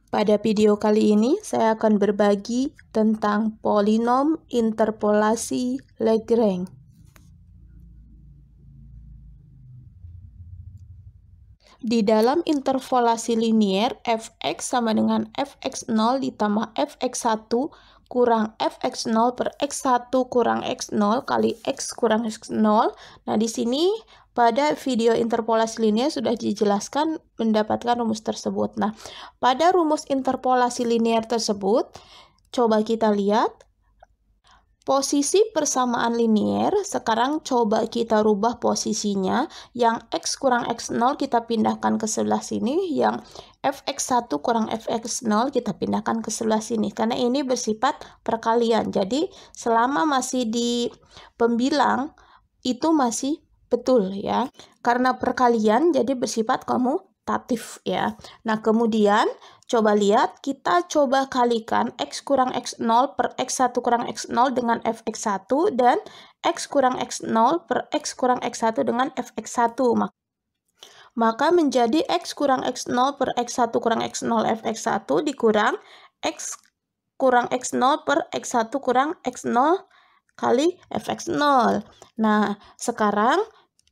Pada video kali ini, saya akan berbagi tentang polinom interpolasi Lagrange. Di dalam interpolasi linier, fx sama dengan fx0 ditambah fx1 kurang fx0 per x1 kurang x0 kali x kurang x0. Nah, di sini pada video interpolasi linier sudah dijelaskan mendapatkan rumus tersebut. Nah, pada rumus interpolasi linier tersebut, coba kita lihat posisi persamaan linier. Sekarang coba kita rubah posisinya. Yang x kurang x0 kita pindahkan ke sebelah sini. Yang fx1 kurang fx0 kita pindahkan ke sebelah sini. Karena ini bersifat perkalian. Jadi selama masih di pembilang itu masih betul ya. Karena perkalian jadi bersifat komutatif ya. Nah, kemudian coba lihat, kita coba kalikan x kurang x0 per x1 kurang x0 dengan fx1 dan x kurang x0 per x kurang x1 dengan fx1. Maka menjadi x kurang x0 per x1 kurang x0 fx1 dikurang x kurang x0 per x1 kurang x0 kali fx0. Nah, sekarang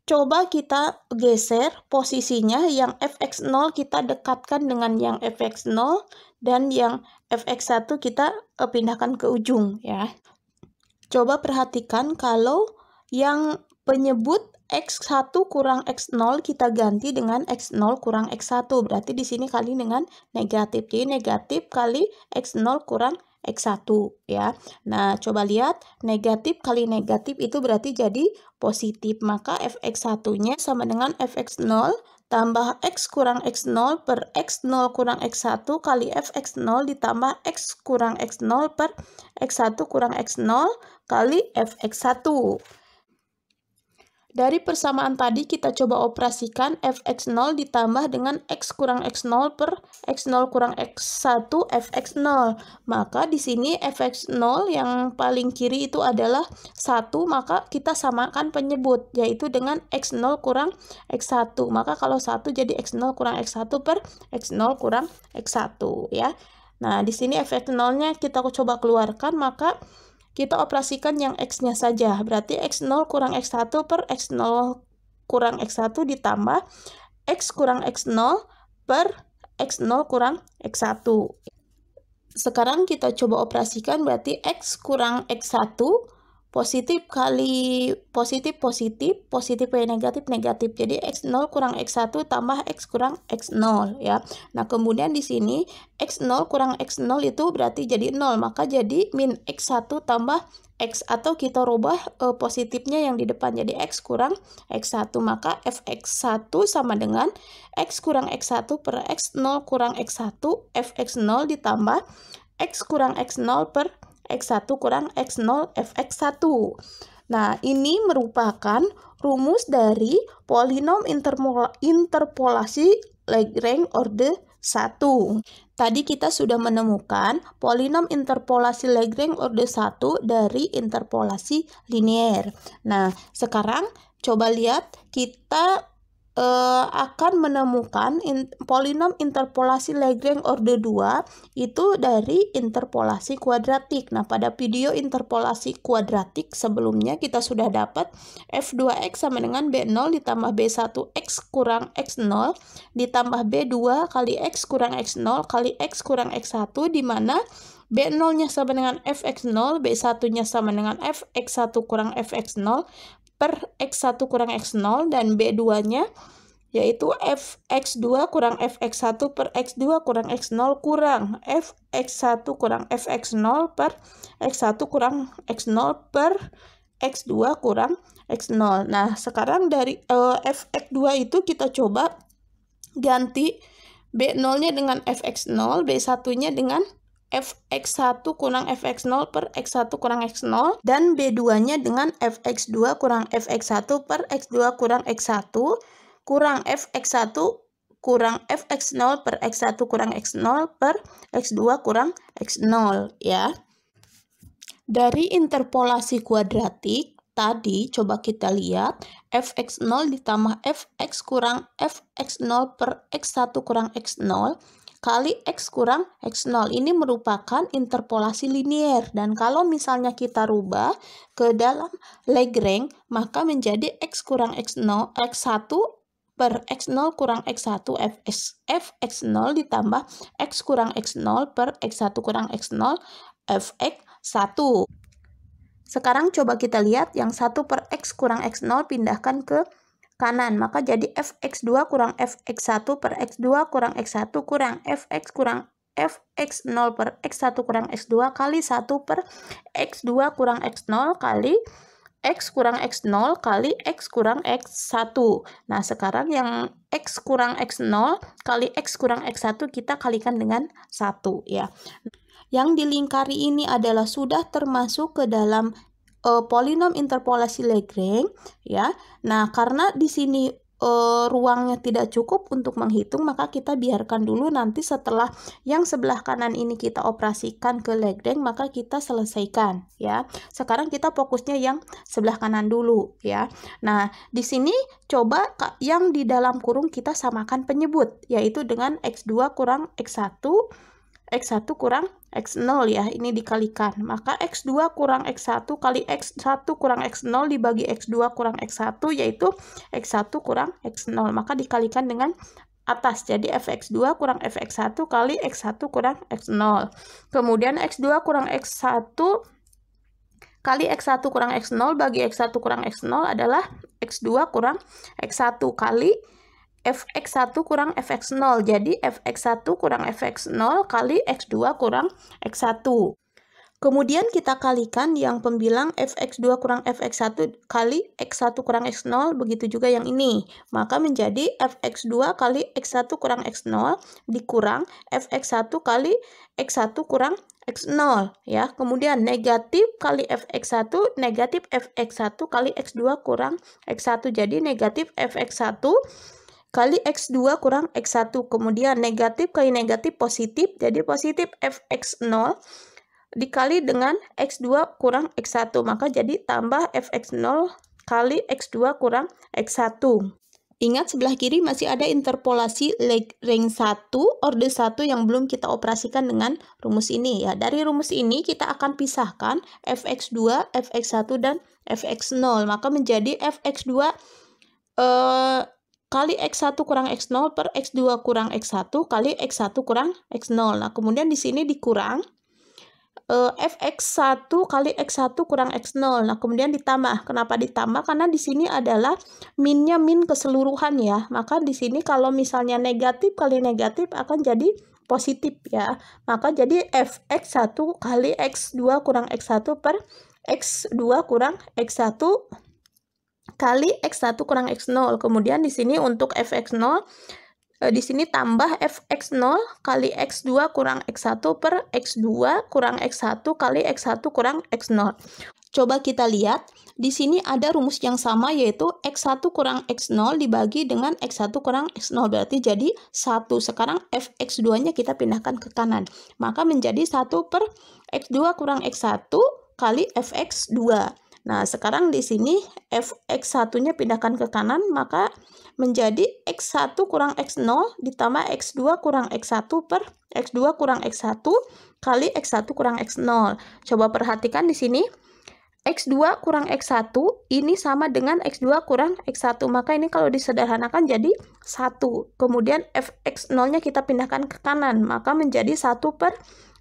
coba kita geser posisinya, yang fx0 kita dekatkan dengan yang fx0 dan yang fx1 kita pindahkan ke ujung ya. Coba perhatikan kalau yang penyebut x1 kurang x0 kita ganti dengan x0 kurang x1. Berarti di sini kali dengan negatif. Jadi negatif kali x0 kurang x1 ya. Nah, coba lihat, negatif kali negatif itu berarti jadi positif. Maka fx1-nya sama dengan fx0 tambah x kurang x0 per x0 kurang x1 kali fx0 ditambah x kurang x0 per x1 kurang x0 kali fx1. Dari persamaan tadi kita coba operasikan fx0 ditambah dengan x kurang x0 per x0 kurang x1 fx0. Maka di sini fx0 yang paling kiri itu adalah 1, maka kita samakan penyebut, yaitu dengan x0 kurang x1. Maka kalau 1 jadi x0 kurang x1 per x0 kurang x1 ya. Nah, di sini fx0-nya kita coba keluarkan, maka kita operasikan yang x-nya saja. Berarti x0 kurang x1 per x0 kurang x1 ditambah x kurang x0 per x0 kurang x1. Sekarang kita coba operasikan, berarti x kurang x1 positif kali positif, positif kali negatif, negatif. Jadi x0 kurang x1 tambah x kurang x0 ya. Nah, kemudian di sini x0 kurang x0 itu berarti jadi 0, maka jadi min x1 tambah x, atau kita rubah positifnya yang di depan jadi x kurang x1. Maka fx1 sama dengan x kurang x1 per x0 kurang x1 fx0 ditambah x kurang x0 per x1 kurang x0 fx1. Nah, ini merupakan rumus dari polinom interpolasi Lagrange orde 1. Tadi kita sudah menemukan polinom interpolasi Lagrange orde 1 dari interpolasi linier. Nah, sekarang coba lihat, kita akan menemukan polinom interpolasi Lagrange orde 2 itu dari interpolasi kuadratik. Nah, pada video interpolasi kuadratik sebelumnya kita sudah dapat f2x sama dengan b0 ditambah b1x kurang x0 ditambah b2 kali x kurang x0 kali x kurang x1, di mana b0-nya sama dengan fx0, b1-nya sama dengan fx1 kurang fx0 per x1 kurang x0, dan b2-nya yaitu fx2 kurang fx1 per x2 kurang x0 kurang fx1 kurang fx0 per x1 kurang x0 per x2 kurang x0. Nah, sekarang dari fx2 itu kita coba ganti b0-nya dengan fx0, b1-nya dengan fx1 kurang fx0 per x1 kurang x0, dan b2-nya dengan fx2 kurang fx1 per x2 kurang x1 kurang fx1 kurang fx0 per x1 kurang x0 per x2 kurang x0 ya. Dari interpolasi kuadratik tadi coba kita lihat, fx0 ditambah fx kurang fx0 per x1 kurang x0 kali X kurang X0. Ini merupakan interpolasi linier. Dan kalau misalnya kita rubah ke dalam Lagrange, maka menjadi X kurang X0, X1 per X0 kurang X1 Fx0 ditambah X kurang X0 per X1 kurang X0 Fx1. Sekarang coba kita lihat yang 1 per X kurang X0 pindahkan ke kanan, maka jadi Fx2 kurang Fx1 per X2 kurang X1 kurang Fx kurang Fx0 per X1 kurang X2 kali 1 per X2 kurang X0 kali X kurang X0 kali X kurang X1. Nah, sekarang yang X kurang X0 kali X kurang X1 kita kalikan dengan 1 ya. Yang dilingkari ini adalah sudah termasuk ke dalam polinom interpolasi Lagrange ya. Nah, karena di sini ruangnya tidak cukup untuk menghitung, maka kita biarkan dulu, nanti setelah yang sebelah kanan ini kita operasikan ke Lagrange, maka kita selesaikan ya. Sekarang kita fokusnya yang sebelah kanan dulu ya. Nah, di sini coba yang di dalam kurung kita samakan penyebut, yaitu dengan X2 kurang X1 X1 kurang X0 ya, ini dikalikan. Maka X2 kurang X1 kali X1 kurang X0 dibagi X2 kurang X1, yaitu X1 kurang X0. Maka dikalikan dengan atas, jadi Fx2 kurang Fx1 kali X1 kurang X0. Kemudian X2 kurang X1 kali X1 kurang X0 bagi X1 kurang X0 adalah X2 kurang X1 kali Fx1 kurang Fx0. Jadi Fx1 kurang Fx0 kali X2 kurang X1. Kemudian kita kalikan yang pembilang Fx2 kurang Fx1 kali X1 kurang X0, begitu juga yang ini. Maka menjadi Fx2 kali X1 kurang X0 dikurang Fx1 kali X1 kurang X0 ya. Kemudian negatif kali Fx1 negatif Fx1 kali X2 kurang X1. Jadi negatif Fx1 kali X2 kurang X1, kemudian negatif kali negatif positif, jadi positif Fx0 dikali dengan X2 kurang X1, maka jadi tambah Fx0 kali X2 kurang X1. Ingat, sebelah kiri masih ada interpolasi Lagrange 1, orde 1 yang belum kita operasikan dengan rumus ini ya. Dari rumus ini kita akan pisahkan Fx2, Fx1, dan Fx0, maka menjadi Fx2 kali X1 kurang X0 per X2 kurang X1 kali X1 kurang X0. Nah, kemudian di sini dikurang Fx1 kali X1 kurang X0. Nah, kemudian ditambah. Kenapa ditambah? Karena di sini adalah minnya min keseluruhan ya. Maka di sini kalau misalnya negatif kali negatif akan jadi positif ya. Maka jadi Fx1 kali X2 kurang X1 per X2 kurang X1 kali X1 kurang X0. Kemudian di sini untuk Fx0 di sini tambah Fx0 kali X2 kurang X1 per X2 kurang X1 kali X1 kurang X0. Coba kita lihat, di sini ada rumus yang sama, yaitu X1 kurang X0 dibagi dengan X1 kurang X0, berarti jadi 1. Sekarang Fx2-nya kita pindahkan ke kanan, maka menjadi 1 per X2 kurang X1 kali Fx2. Nah, sekarang di sini Fx1-nya pindahkan ke kanan, maka menjadi X1 kurang X0 ditambah X2 kurang X1 per X2 kurang X1 kali X1 kurang X0. Coba perhatikan di sini, X2 kurang X1 ini sama dengan X2 kurang X1, maka ini kalau disederhanakan jadi 1. Kemudian Fx0-nya kita pindahkan ke kanan, maka menjadi 1 per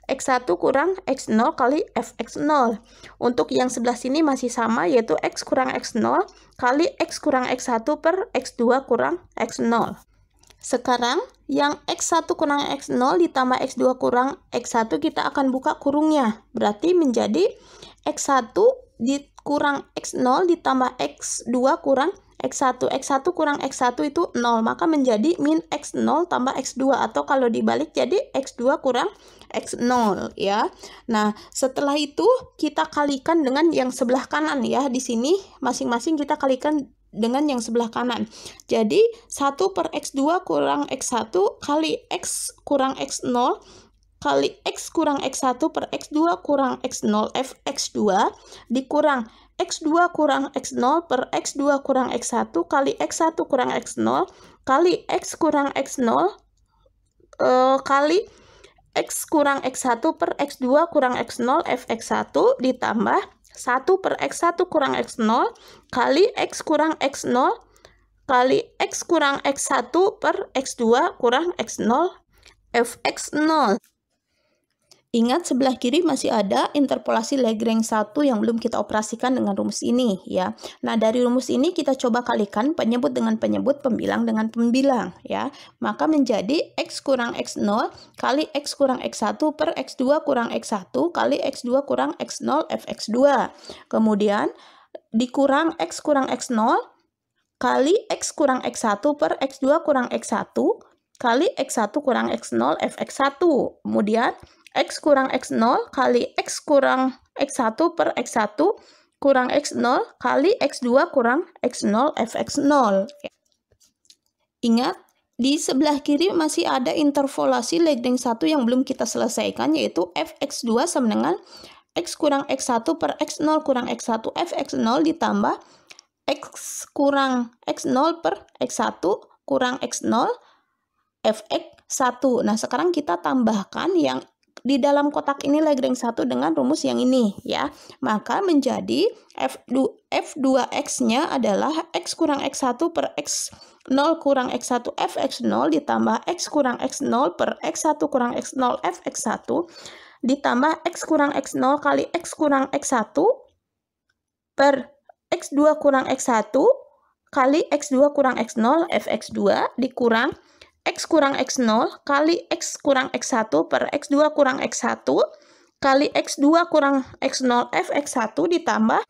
X1 kurang X0 kali Fx0. Untuk yang sebelah sini masih sama, yaitu X kurang X0 kali X kurang X1 per X2 kurang X0. Sekarang yang X1 kurang X0 ditambah X2 kurang X1 kita akan buka kurungnya. Berarti menjadi X1 dikurang X0 ditambah X2 kurang X1. X1 kurang X1 itu 0, maka menjadi min X0 tambah X2, atau kalau dibalik jadi X2 kurang X0 ya. Nah, setelah itu kita kalikan dengan yang sebelah kanan ya. Di sini masing-masing kita kalikan dengan yang sebelah kanan. Jadi 1 per X2 kurang X1 kali X kurang X0 kali X kurang X1 per X2 kurang X0 Fx2 dikurang X2 kurang X0 per X2 kurang X1 kali X1 kurang X0 kali X kurang X0 kali X kurang X1 per X2 kurang X0 fx1 ditambah 1 per X1 kurang X0 kali X kurang X0 kali X kurang X1 per X2 kurang X0 fx0. Ingat, sebelah kiri masih ada interpolasi Lagrange 1 yang belum kita operasikan dengan rumus ini ya. Nah, dari rumus ini kita coba kalikan penyebut dengan penyebut, pembilang dengan pembilang ya. Maka menjadi X kurang X0 kali X kurang X1 per X2 kurang X1 kali X2 kurang X0 fx2. Kemudian dikurang X kurang X0 kali X kurang X1 per X2 kurang X1 kali X1 kurang X0 fx1. Kemudian X kurang X0 kali X kurang X1 per X1 kurang X0 kali X2 kurang X0 fx0. Ingat, di sebelah kiri masih ada interpolasi Lagrange 1 yang belum kita selesaikan, yaitu fx2 sama dengan X kurang X1 per X0 kurang X1 fx0 ditambah X kurang X0 per X1 kurang X0 fx1. Nah, sekarang kita tambahkan yang di dalam kotak ini Lagrange 1 dengan rumus yang ini ya. Maka menjadi f2x-nya adalah X kurang X1 per X0 kurang X1 fx0 ditambah X kurang X0 per X1 kurang X0 fx1 ditambah X kurang X0 kali X kurang X1 per X2 kurang X1 kali X2 kurang X0 fx2 dikurang X kurang X0 kali X kurang X1 per X2 kurang X1 kali X2 kurang X0 fx1 ditambah,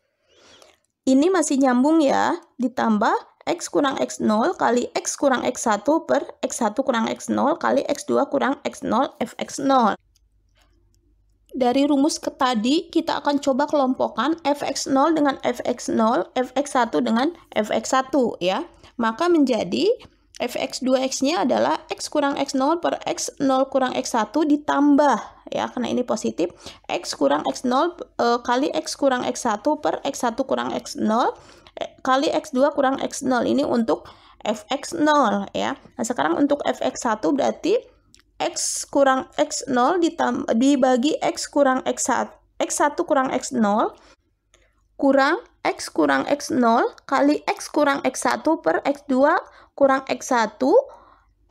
ini masih nyambung ya, ditambah X kurang X0 kali X kurang X1 per X1 kurang X0 kali X2 kurang X0 fx0. Dari rumus ke tadi kita akan coba kelompokkan fx0 dengan fx0, fx1 dengan fx1 ya. Maka menjadi fx2x-nya adalah X kurang X0 per X0 kurang X1 ditambah ya, karena ini positif, X kurang X0 kali X kurang X1 per X1 kurang X0 kali X2 kurang X0. Ini untuk fx0 ya. Nah, sekarang untuk fx1 berarti X kurang X0 dibagi X kurang X1, X1 kurang X0 kurang X kurang X0 kali X kurang X1 per X2 kurang X1,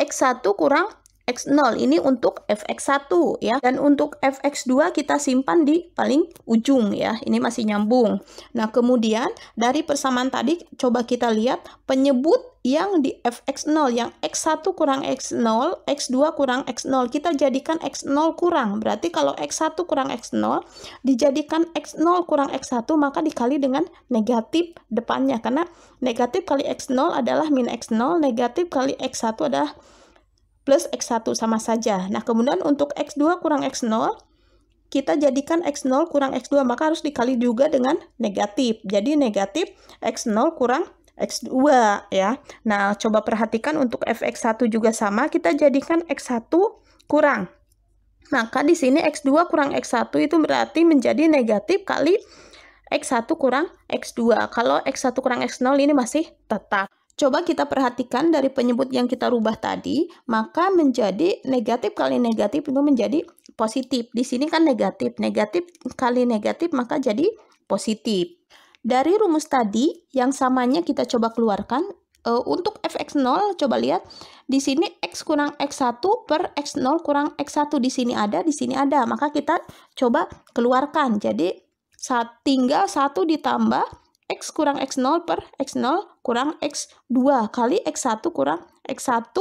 X1 kurang X0. Ini untuk fx1 ya. Dan untuk fx2 kita simpan di paling ujung ya. Ini masih nyambung. Nah, kemudian dari persamaan tadi coba kita lihat penyebut yang di fx0 yang X1 kurang X0, X2 kurang X0 kita jadikan X0 kurang. Berarti kalau X1 kurang X0 dijadikan X0 kurang X1 maka dikali dengan negatif depannya, karena negatif kali X0 adalah min X0, negatif kali X1 adalah plus X1, sama saja. Nah, kemudian untuk X2 kurang X0 kita jadikan X0 kurang X2 maka harus dikali juga dengan negatif. Jadi negatif X0 kurang X2 ya. Nah, coba perhatikan untuk fx1 juga sama, kita jadikan X1 kurang. Maka di sini X2 kurang X1 itu berarti menjadi negatif kali X1 kurang X2. Kalau X1 kurang X0 ini masih tetap. Coba kita perhatikan dari penyebut yang kita rubah tadi, maka menjadi negatif kali negatif itu menjadi positif. Di sini kan negatif, negatif kali negatif maka jadi positif. Dari rumus tadi yang samanya kita coba keluarkan, untuk fx0 coba lihat di sini X kurang X1 per X0 kurang X1, di sini ada, maka kita coba keluarkan. Jadi tinggal 1 ditambah X kurang X0 per X0 kurang X2 kali X1 kurang X1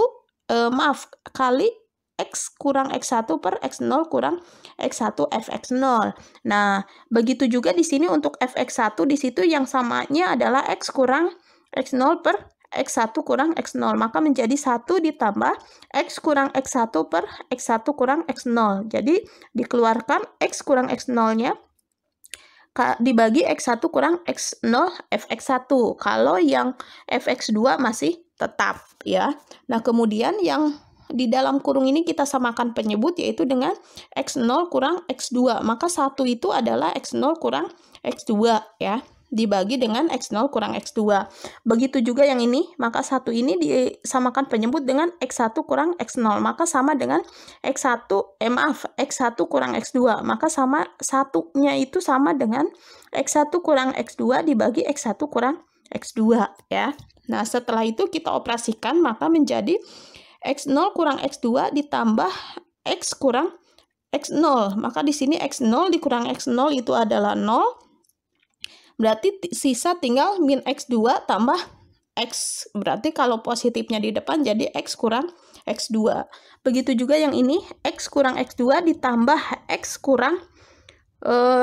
kali X kurang X1 per X0 kurang X1 fx0. Nah, begitu juga di sini untuk fx1, di situ yang samanya adalah X kurang X0 per X1 kurang X0. Maka menjadi 1 ditambah X kurang X1 per X1 kurang X0. Jadi dikeluarkan X kurang X0-nya dibagi X1 kurang X0 fx1. Kalau yang fx2 masih tetap ya. Nah, kemudian yang di dalam kurung ini kita samakan penyebut yaitu dengan X0 kurang X2. Maka 1 itu adalah X0 kurang X2 ya. dibagi dengan X0 kurang X2. Begitu juga yang ini, maka 1 ini disamakan penyebut dengan X1 kurang X0, maka sama dengan X1 kurang X2, maka sama satunya itu sama dengan X1 kurang X2 dibagi X1 kurang X2 ya. Nah, setelah itu kita operasikan, maka menjadi X0 kurang X2 ditambah X kurang X0. Maka di sini X0 dikurang X0 itu adalah 0. Berarti sisa tinggal min X2 tambah X. Berarti kalau positifnya di depan jadi X kurang X2. Begitu juga yang ini, X kurang X2 ditambah X kurang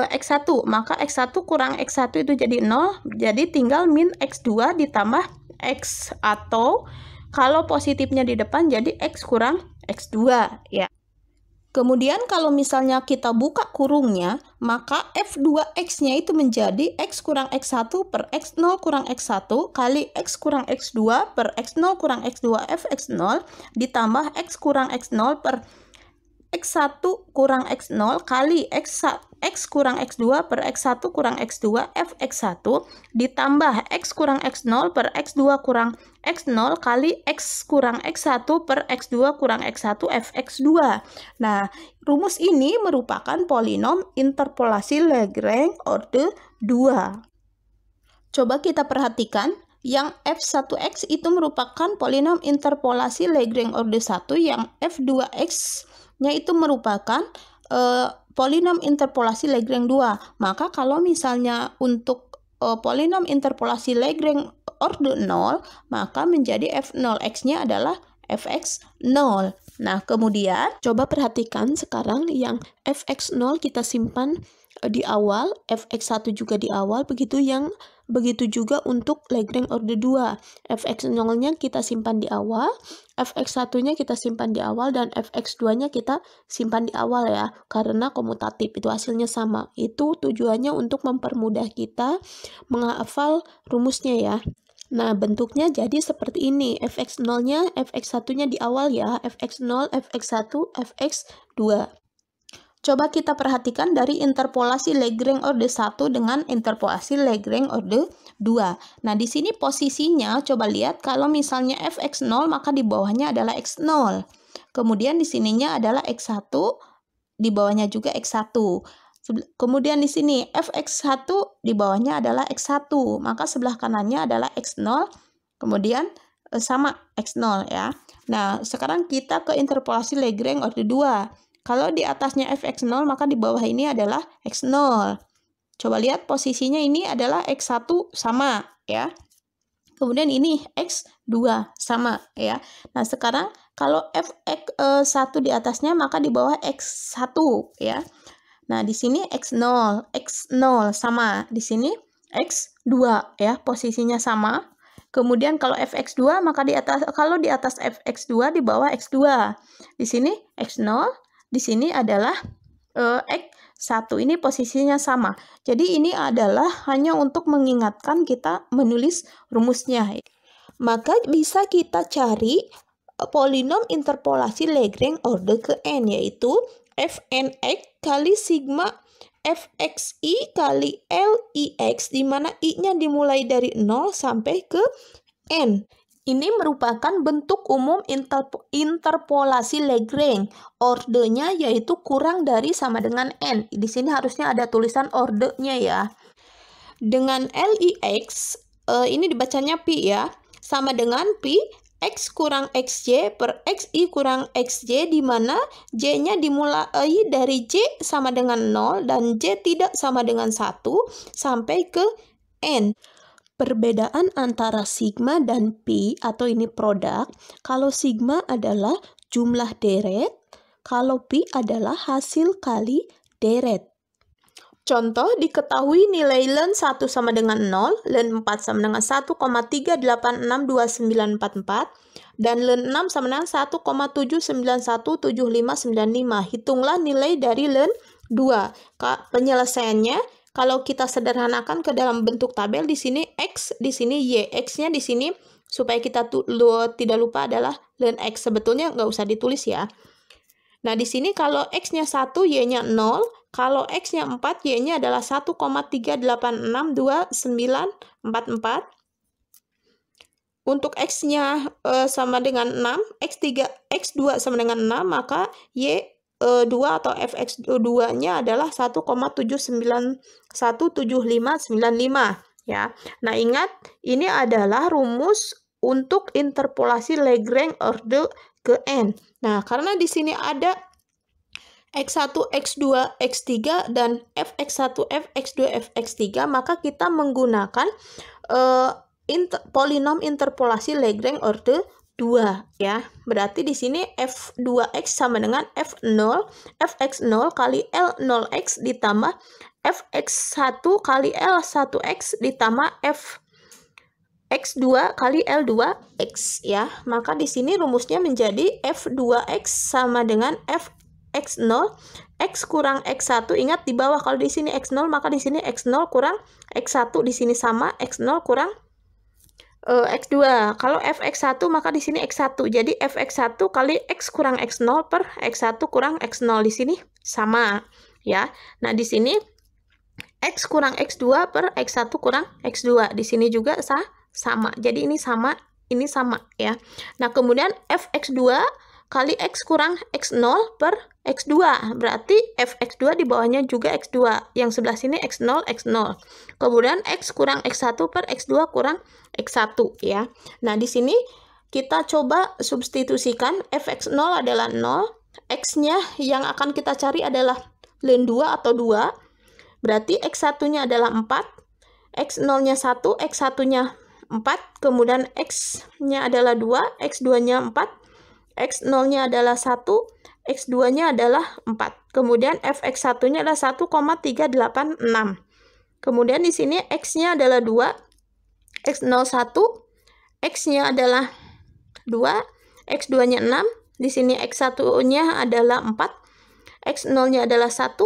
X1. Maka X1 kurang X1 itu jadi 0. Jadi tinggal min X2 ditambah X. Atau kalau positifnya di depan jadi X kurang X2 ya. Kemudian kalau misalnya kita buka kurungnya, maka F2X-nya itu menjadi X kurang X1 per X0 kurang X1 kali X kurang X2 per X0 kurang X2 Fx0 ditambah X kurang X0 per X1 kurang X0 kali X kurang X2 per X1 kurang X2 Fx1 ditambah X kurang X0 per X2 kurang X0 kali X kurang X1 per X2 kurang X1 Fx2. Nah, rumus ini merupakan polinom interpolasi Lagrange orde 2. Coba kita perhatikan, yang F1X itu merupakan polinom interpolasi Lagrange orde 1, yang F2X-nya itu merupakan polinom interpolasi Lagrange 2. Maka kalau misalnya untuk polinom interpolasi Lagrange orde 0, maka menjadi F0X-nya adalah Fx0. Nah, kemudian coba perhatikan sekarang yang Fx0 kita simpan di awal, Fx1 juga di awal, begitu juga untuk Lagrange orde 2. Fx0-nya kita simpan di awal, Fx1-nya kita simpan di awal, dan Fx2-nya kita simpan di awal ya, karena komutatif, itu hasilnya sama. Itu tujuannya untuk mempermudah kita menghafal rumusnya ya. Nah, bentuknya jadi seperti ini. Fx0-nya, Fx1-nya di awal ya, Fx0, Fx1, Fx2. Coba kita perhatikan dari interpolasi Lagrange orde 1 dengan interpolasi Lagrange orde 2. Nah, di sini posisinya coba lihat, kalau misalnya Fx0 maka di bawahnya adalah X0. Kemudian di sininya adalah X1, di bawahnya juga X1. Kemudian di sini Fx1 di bawahnya adalah X1, maka sebelah kanannya adalah X0, kemudian sama X0 ya. Nah, sekarang kita ke interpolasi Lagrange orde 2. Kalau di atasnya Fx0, maka di bawah ini adalah X0. Coba lihat posisinya ini adalah X1 sama ya. Kemudian ini X2 sama ya. Nah, sekarang kalau Fx1 di atasnya, maka di bawah X1 ya. Nah, di sini X0 sama. Di sini X2 ya, posisinya sama. Kemudian kalau Fx2, maka kalau di atas Fx2 di bawah X2. Di sini X0, di sini adalah X1, ini posisinya sama. Jadi ini adalah hanya untuk mengingatkan kita menulis rumusnya. Maka bisa kita cari polinom interpolasi Lagrange orde ke n, yaitu Fnx kali sigma Fxi kali Lix, di mana i-nya dimulai dari 0 sampai ke n. Ini merupakan bentuk umum interpolasi Lagrange. Ordenya yaitu kurang dari sama dengan n. Di sini harusnya ada tulisan ordenya ya. Dengan Lix, ini dibacanya pi ya, sama dengan pi X kurang XJ per XI kurang XJ, di mana J-nya dimulai dari J sama dengan 0 dan J tidak sama dengan 1 sampai ke N. Perbedaan antara sigma dan pi atau ini produk, kalau sigma adalah jumlah deret, kalau pi adalah hasil kali deret. Contoh, diketahui nilai len 1 sama dengan 0, len 4 sama dengan 1,3862944, dan len 6 sama dengan 1,7917595. Hitunglah nilai dari len 2. Penyelesaiannya, kalau kita sederhanakan ke dalam bentuk tabel, di sini X, di sini Y. X-nya di sini, supaya kita tidak lupa adalah len X. Sebetulnya nggak usah ditulis ya. Nah, di sini kalau X-nya 1, Y-nya 0. Kalau X-nya 4, Y-nya adalah 1,3862944. Untuk X-nya sama dengan 6, X2 sama dengan 6, maka Y2 atau fx2-nya adalah 1,7917595 ya. Nah, ingat ini adalah rumus untuk interpolasi Lagrange order ke n. Nah, karena di sini ada X1, X2, X3 dan fx1, fx2, fx3, maka kita menggunakan polinom interpolasi Lagrange order 2 ya. Berarti di sini f2x sama dengan f0, fx0 kali L0x ditambah fx1 kali L1x ditambah X2 kali L2X ya. Maka di sini rumusnya menjadi F2X sama dengan Fx0, X kurang X1. Ingat di bawah kalau di sini X0, maka di sini X0 kurang X1, di sini sama X0 kurang X2. Kalau Fx1 maka di sini X1. Jadi Fx1 kali X kurang X0 per X1 kurang X0, di sini sama ya. Nah, di sini X kurang X2 per X1 kurang X2. Di sini juga sama. Jadi ini sama ya. Nah, kemudian fx2 kali X kurang X0 per X2. Berarti fx2 di bawahnya juga X2. Yang sebelah sini X0, X0. Kemudian X kurang X1 per X2 kurang X1 ya. Nah, di sini kita coba substitusikan. Fx0 adalah 0. X-nya yang akan kita cari adalah ln 2 atau 2. Berarti X1-nya adalah 4. X0-nya 1, X1-nya 4, kemudian X-nya adalah 2, X2-nya 4, X0-nya adalah 1, X2-nya adalah 4. Kemudian Fx1-nya adalah 1,386. Kemudian di sini X-nya adalah 2, X01, X-nya adalah 2, X2-nya 6, di sini X1-nya adalah 4, X0-nya adalah 1,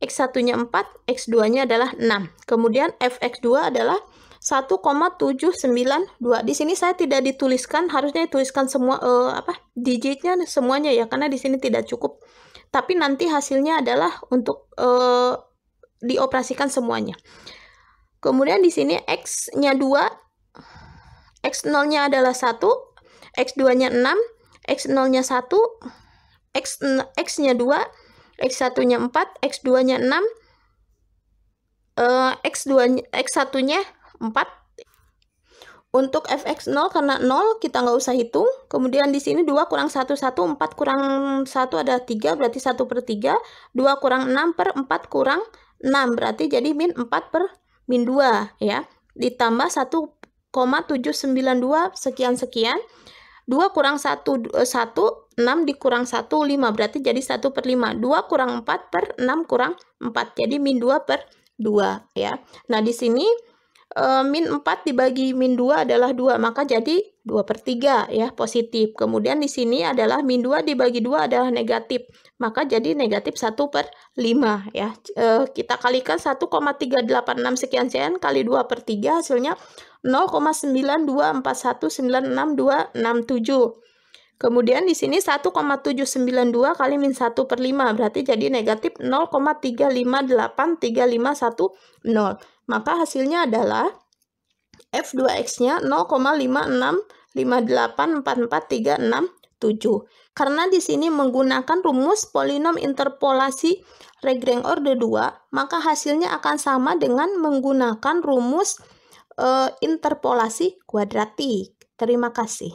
X1-nya 4, X2-nya adalah 6. Kemudian Fx2 adalah 1,792. Di sini saya tidak dituliskan, harusnya dituliskan semua digitnya semuanya ya, karena di sini tidak cukup. Tapi nanti hasilnya adalah untuk dioperasikan semuanya. Kemudian di sini X-nya 2, X0-nya adalah 1, X2-nya 6, X0-nya 1, X-nya 2, X1-nya 4, X2-nya 6, X1-nya 4. Untuk fx0 karena 0 kita nggak usah hitung. Kemudian di sini 2 kurang 1, 1, 4 kurang 1 ada 3, berarti 1/3. 2 kurang 6 per 4 kurang 6, berarti jadi min 4 per min 2 ya. Ditambah 1,792 sekian-sekian. 2 kurang 1, 6 dikurang 1, 5, berarti jadi 1/5. 2 kurang 4 per 6 kurang 4, jadi min 2 per 2 ya. Nah, di sini min 4 dibagi min 2 adalah 2, maka jadi 2/3 ya, positif. Kemudian di sini adalah min 2 dibagi 2 adalah negatif, maka jadi negatif 1/5 ya. Kita kalikan 1,386 sekian-sekian kali 2/3, hasilnya 0,924196267. Kemudian di sini 1,792 kali min 1/5, berarti jadi negatif 0,3583510. Maka hasilnya adalah F2X-nya 0,56584436. Karena di sini menggunakan rumus polinom interpolasi Lagrange order 2, maka hasilnya akan sama dengan menggunakan rumus interpolasi kuadratik. Terima kasih.